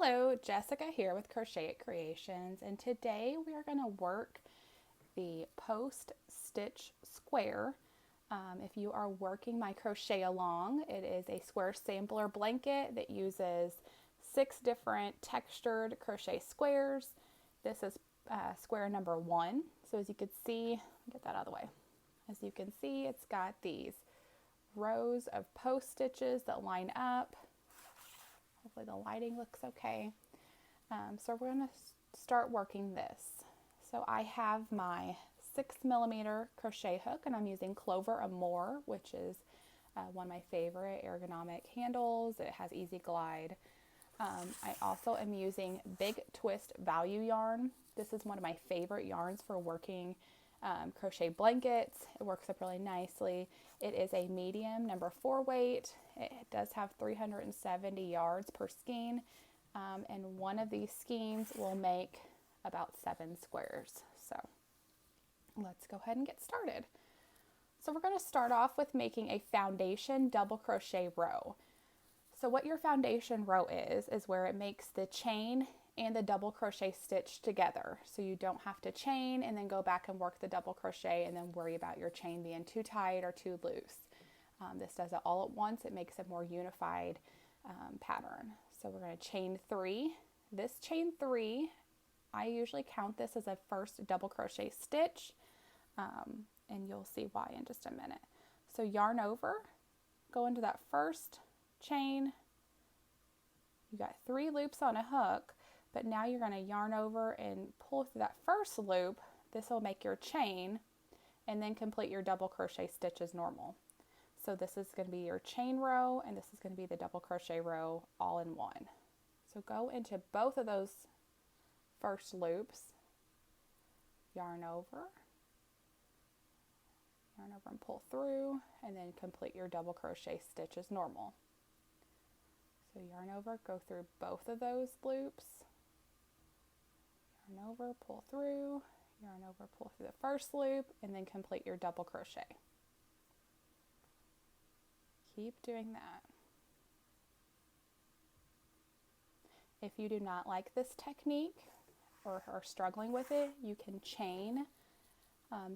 Hello, Jessica here with Crochet It Creations, and today we are going to work the post stitch square. If you are working my Crochet Along, it is a square sampler blanket that uses 6 different textured crochet squares. This is square number 1. So as you can see, get that out of the way. As you can see, it's got these rows of post stitches that line up. Hopefully the lighting looks okay. So we're going to start working this. So I have my 6mm crochet hook, and I'm using Clover Amour, which is one of my favorite ergonomic handles. It has easy glide. I also am using Big Twist Value yarn. This is one of my favorite yarns for working crochet blankets. It works up really nicely. It is a medium number 4 weight. It does have 370 yards per skein, and one of these skeins will make about 7 squares. So let's go ahead and get started. So we're going to start off with making a foundation double crochet row. So what your foundation row is where it makes the chain and the double crochet stitch together. So you don't have to chain and then go back and work the double crochet and then worry about your chain being too tight or too loose. This does it all at once. It makes a more unified pattern. So we're going to chain 3. This chain 3, I usually count this as a first double crochet stitch, and you'll see why in just a minute. So yarn over, go into that first chain. You got 3 loops on a hook, but now you're going to yarn over and pull through that first loop. This will make your chain, and then complete your double crochet stitch as normal. So this is going to be your chain row, and this is going to be the double crochet row all in one. So go into both of those first loops, yarn over and pull through, and then complete your double crochet stitch as normal. So yarn over, go through both of those loops, yarn over, pull through, yarn over, pull through the first loop, and then complete your double crochet. Keep doing that. If you do not like this technique or are struggling with it, you can chain.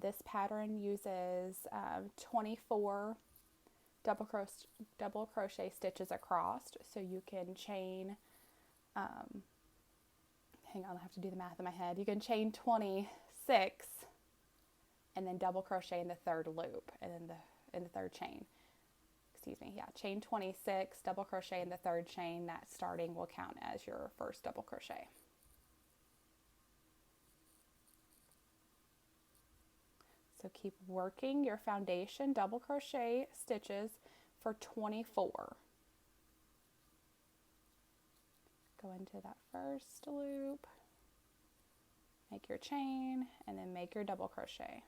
This pattern uses 24 double crochet stitches across, so you can chain, hang on, I have to do the math in my head. You can chain 26 and then double crochet in the third loop and then in the third chain. Chain 26, double crochet in the third chain. That starting will count as your first double crochet. So keep working your foundation double crochet stitches for 24. Go into that first loop, make your chain, and then make your double crochet.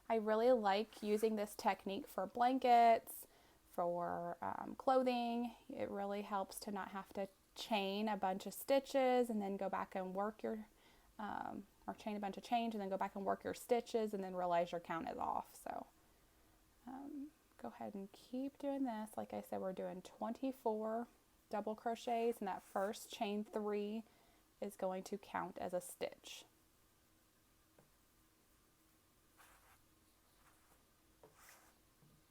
I really like using this technique for blankets, for clothing. It really helps to not have to chain a bunch of stitches and then go back and work your, or chain a bunch of chains and then go back and work your stitches and then realize your count is off. So go ahead and keep doing this. Like I said, we're doing 24 double crochets, and that first chain 3 is going to count as a stitch.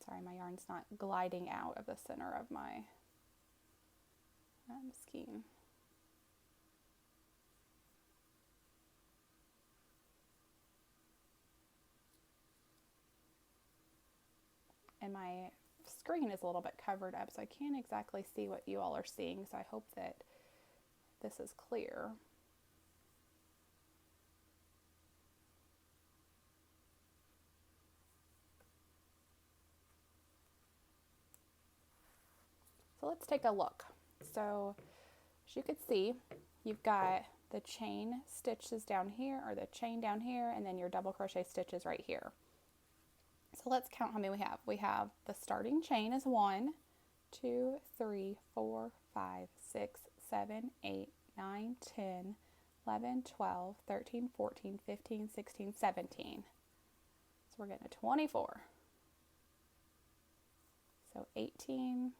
Sorry, my yarn's not gliding out of the center of my skein. And my screen is a little bit covered up, so I can't exactly see what you all are seeing, so I hope that this is clear. So let's take a look. So as you can see, you've got the chain stitches down here, or the chain down here, and then your double crochet stitches right here. So let's count how many we have. We have the starting chain is 1, 2, 3, 4, 5, 6, 7, 8, 9, 10, 11, 12, 13, 14, 15, 16, 17. So we're getting a 24. So 18,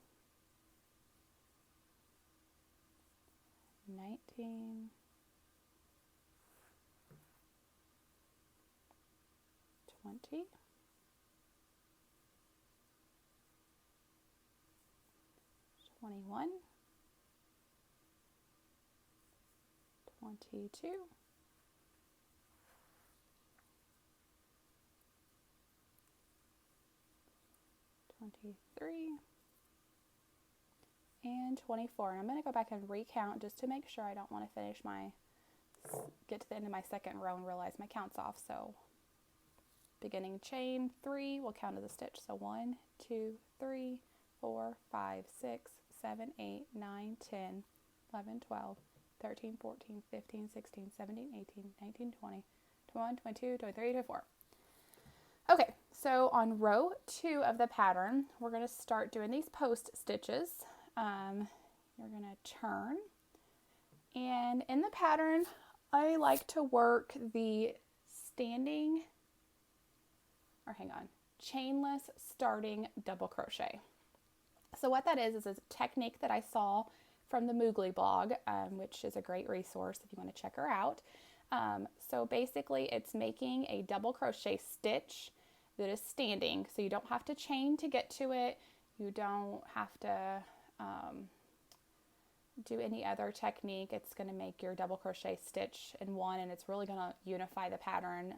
19, 20, 21, 22, 23, and 24. And I'm going to go back and recount just to make sure I don't want to get to the end of my second row and realize my count's off. So beginning chain 3 will count as a stitch. So 1, 2, 3, 4, 5, 6, 7, 8, 9, 10, 11, 12, 13, 14, 15, 16, 17, 18, 19, 20, 21, 22, 23, 24. Okay, so on row 2 of the pattern, we're going to start doing these post stitches. You're going to turn, and in the pattern, I like to work the chainless starting double crochet. So what that is a technique that I saw from the Moogly blog, which is a great resource if you want to check her out. So basically it's making a double crochet stitch that is standing, so you don't have to chain to get to it. You don't have to do any other technique. It's going to make your double crochet stitch in one, and it's really going to unify the pattern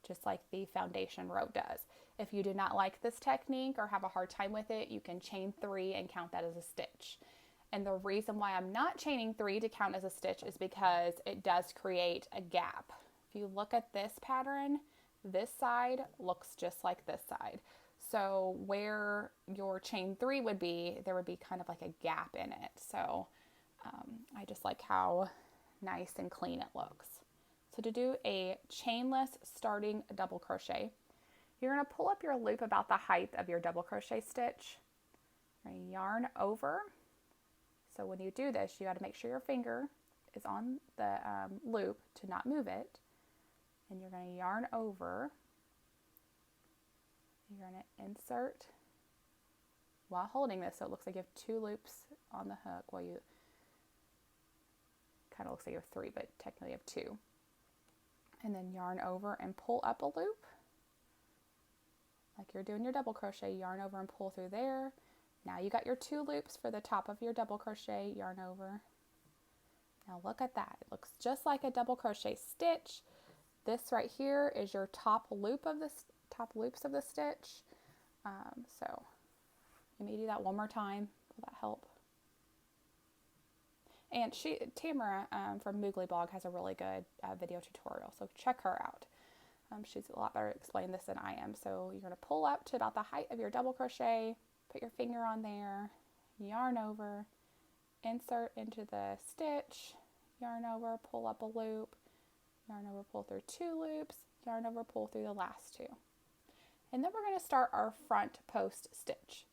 just like the foundation row does. If you do not like this technique or have a hard time with it, you can chain 3 and count that as a stitch. And the reason why I'm not chaining 3 to count as a stitch is because it does create a gap. If you look at this pattern, this side looks just like this side. So where your chain 3 would be, there would be kind of like a gap in it. So I just like how nice and clean it looks. So to do a chainless starting double crochet, you're going to pull up your loop about the height of your double crochet stitch. You're going to yarn over. So when you do this, you got to make sure your finger is on the loop to not move it. And you're going to yarn over. You're going to insert while holding this, so it looks like you have 2 loops on the hook. Well, you kind of looks like you have 3, but technically you have 2. And then yarn over and pull up a loop. Like you're doing your double crochet, yarn over and pull through there. Now you got your 2 loops for the top of your double crochet, yarn over. Now look at that. It looks just like a double crochet stitch. This right here is your top loops of the stitch. So you may do that one more time. Will that help? And Tamara from Moogly blog has a really good video tutorial, so check her out. She's a lot better at explaining this than I am. So you're going to pull up to about the height of your double crochet, put your finger on there, yarn over, insert into the stitch, yarn over, pull up a loop, yarn over, pull through 2 loops, yarn over, pull through the last 2. And then we're going to start our front post stitch.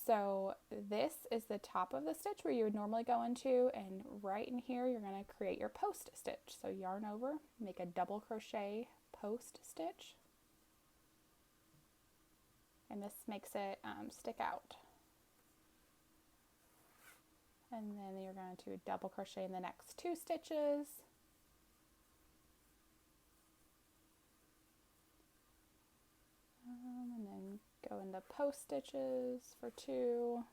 So this is the top of the stitch where you would normally go into, and right in here you're going to create your post stitch. So yarn over, make a double crochet post stitch, and this makes it stick out. And then you're going to double crochet in the next 2 stitches. And then go into post stitches for 2.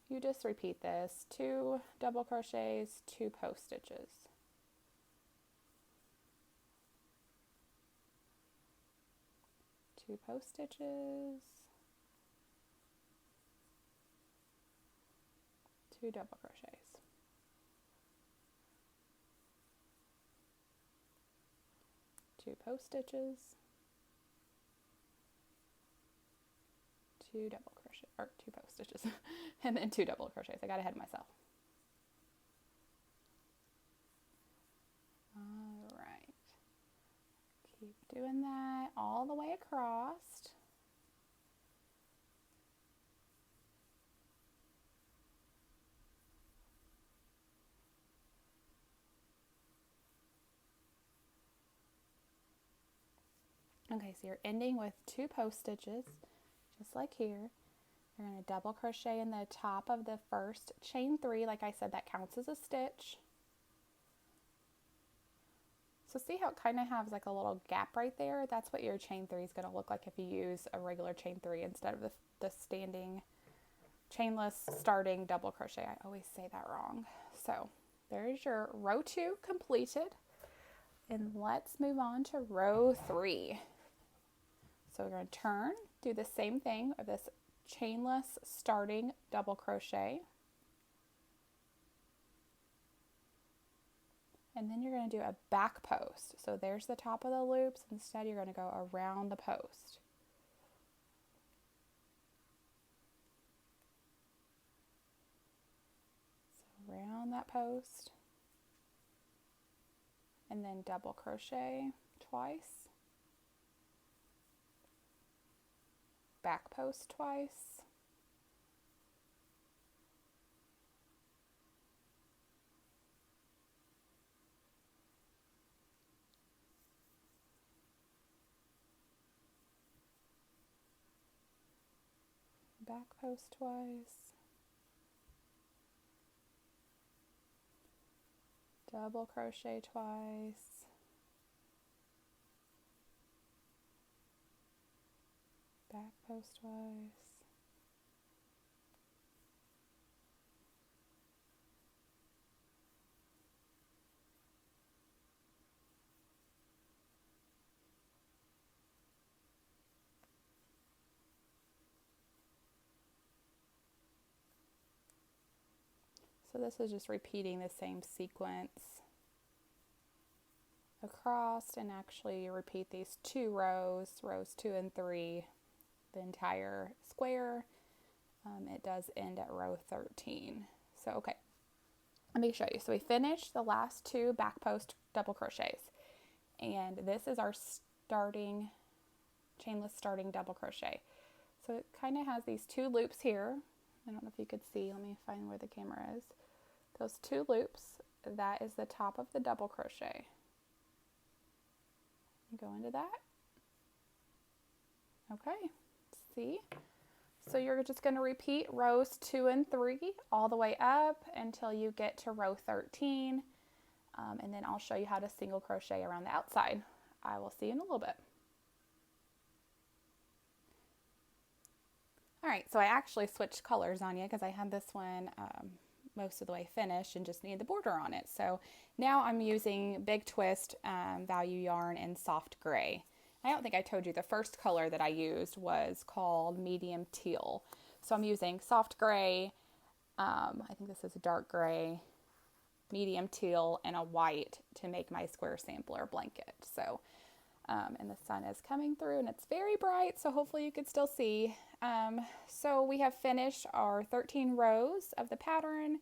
You just repeat this, 2 double crochets, 2 post stitches. Two post stitches, 2 double crochets, 2 post stitches, 2 double crochet, or 2 post stitches, and then 2 double crochets. I got ahead of myself. All right, keep doing that all the way across. Okay, so you're ending with 2 post stitches, just like here. You're going to double crochet in the top of the first chain 3. Like I said, that counts as a stitch. So see how it kind of has like a little gap right there? That's what your chain 3 is going to look like if you use a regular chain 3 instead of the standing chainless starting double crochet. I always say that wrong. So there's your row 2 completed. And let's move on to row 3. So we're going to turn, do the same thing of this chainless starting double crochet. And then you're going to do a back post. So there's the top of the loops. Instead, you're going to go around the post. So around that post. And then double crochet twice. Back post twice. Back post twice, double crochet twice, back post twice, so this is just repeating the same sequence across, and actually you repeat these 2 rows, rows 2 and 3, the entire square. It does end at row 13. So okay, let me show you. So we finished the last 2 back post double crochets, and this is our starting chainless starting double crochet. So it kind of has these 2 loops here. I don't know if you could see. Let me find where the camera is. Those 2 loops, that is the top of the double crochet. Go into that. Okay, see? So you're just going to repeat rows 2 and 3 all the way up until you get to row 13. And then I'll show you how to single crochet around the outside. I will see you in a little bit. All right, so I actually switched colors on you because I had this one most of the way finished and just needed the border on it. So now I'm using Big Twist value yarn in soft gray. I don't think I told you the first color that I used was called Medium Teal. So I'm using soft gray, I think this is a dark gray, medium teal, and a white to make my square sampler blanket. So, and the sun is coming through and it's very bright, so hopefully you could still see. So we have finished our 13 rows of the pattern.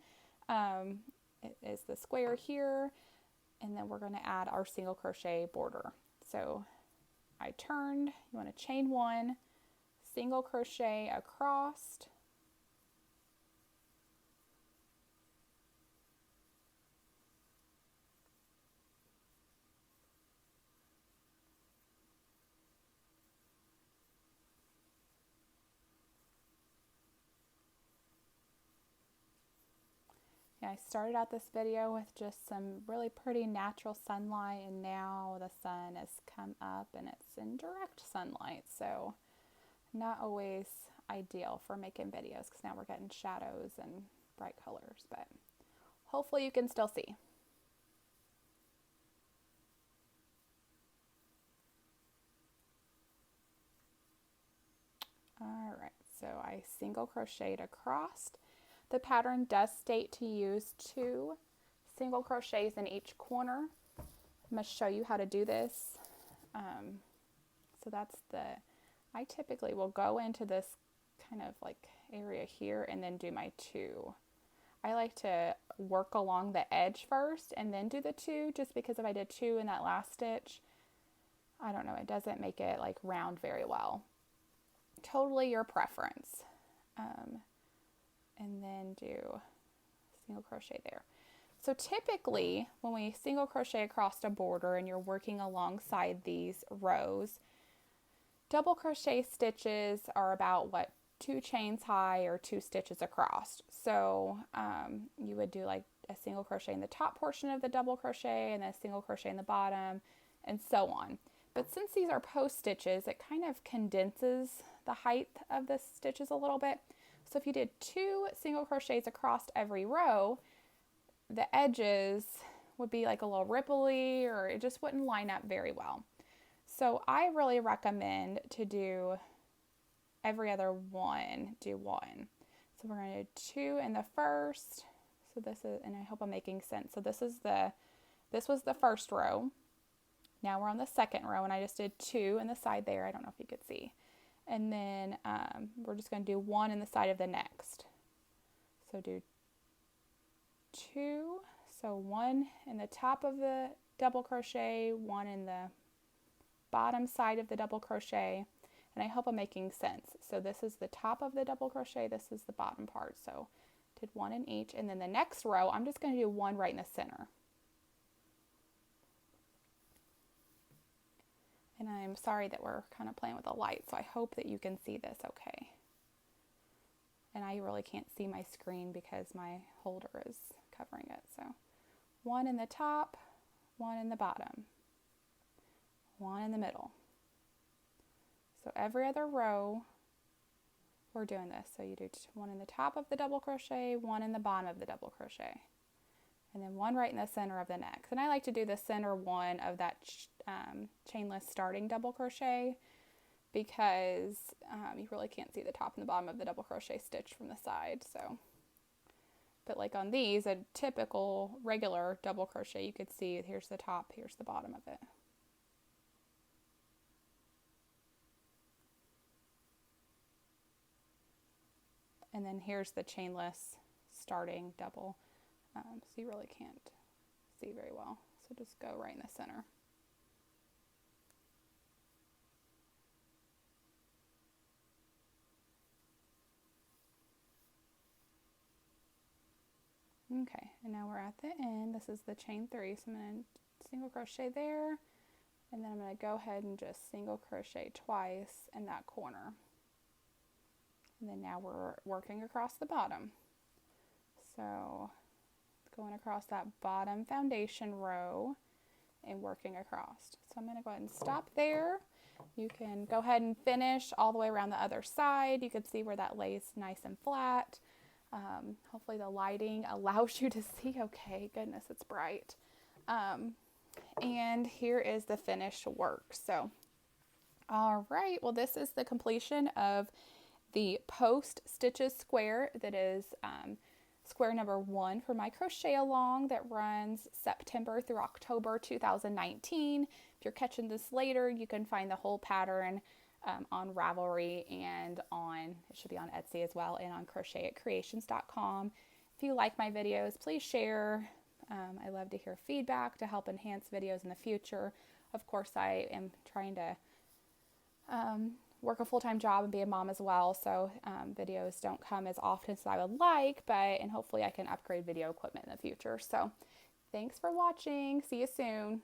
It is the square here, and then we're going to add our single crochet border. So I turned, you want to chain 1, single crochet across, I started out this video with just some really pretty natural sunlight, and now the sun has come up and it's in direct sunlight, so not always ideal for making videos because now we're getting shadows and bright colors, but hopefully you can still see. Alright, so I single crocheted across. The pattern does state to use 2 single crochets in each corner. I'm going to show you how to do this. So that's I typically will go into this kind of like area here and then do my 2. I like to work along the edge first and then do the 2, just because if I did 2 in that last stitch, I don't know, it doesn't make it like round very well. Totally your preference. And then do single crochet there. So typically when we single crochet across a border and you're working alongside these rows, double crochet stitches are about 2 chains high or 2 stitches across. So you would do like a single crochet in the top portion of the double crochet and then a single crochet in the bottom and so on. But since these are post stitches, it kind of condenses the height of the stitches a little bit. So if you did 2 single crochets across every row, the edges would be like a little ripply, or it just wouldn't line up very well. So I really recommend to do every other one, do 1. So we're going to do 2 in the first. So this is, and I hope I'm making sense. So this was the first row. Now we're on the second row, and I just did 2 in the side there. I don't know if you could see. And then we're just going to do 1 in the side of the next. So do 2, so 1 in the top of the double crochet, 1 in the bottom side of the double crochet, and I hope I'm making sense. So this is the top of the double crochet, this is the bottom part, so did 1 in each, and then the next row I'm just going to do 1 right in the center. And I'm sorry that we're kind of playing with the light, so I hope that you can see this okay. And I really can't see my screen because my holder is covering it. So 1 in the top, 1 in the bottom, 1 in the middle. So every other row we're doing this. So you do 1 in the top of the double crochet, 1 in the bottom of the double crochet, and then 1 right in the center of the next. And I like to do the center one of that chainless starting double crochet because you really can't see the top and the bottom of the double crochet stitch from the side. So, but like on these, a typical regular double crochet, you could see here's the top, here's the bottom of it. And then here's the chainless starting double. So you really can't see very well. So just go right in the center. Okay, and now we're at the end. This is the chain 3, so I'm going to single crochet there, and then I'm going to go ahead and just single crochet twice in that corner. And then now we're working across the bottom. So going across that bottom foundation row and working across. So I'm going to go ahead and stop there. You can go ahead and finish all the way around the other side. You can see where that lays nice and flat. Hopefully the lighting allows you to see okay. Goodness, it's bright. And here is the finished work. So, all right, well, this is the completion of the post stitches square that is square number 1 for my crochet along that runs September through October 2019. If you're catching this later, you can find the whole pattern on Ravelry and it should be on Etsy as well, and on crochetitcreations.com. If you like my videos, please share. I love to hear feedback to help enhance videos in the future. Of course, I am trying to work a full-time job and be a mom as well, so videos don't come as often as I would like, and hopefully I can upgrade video equipment in the future. So thanks for watching. See you soon.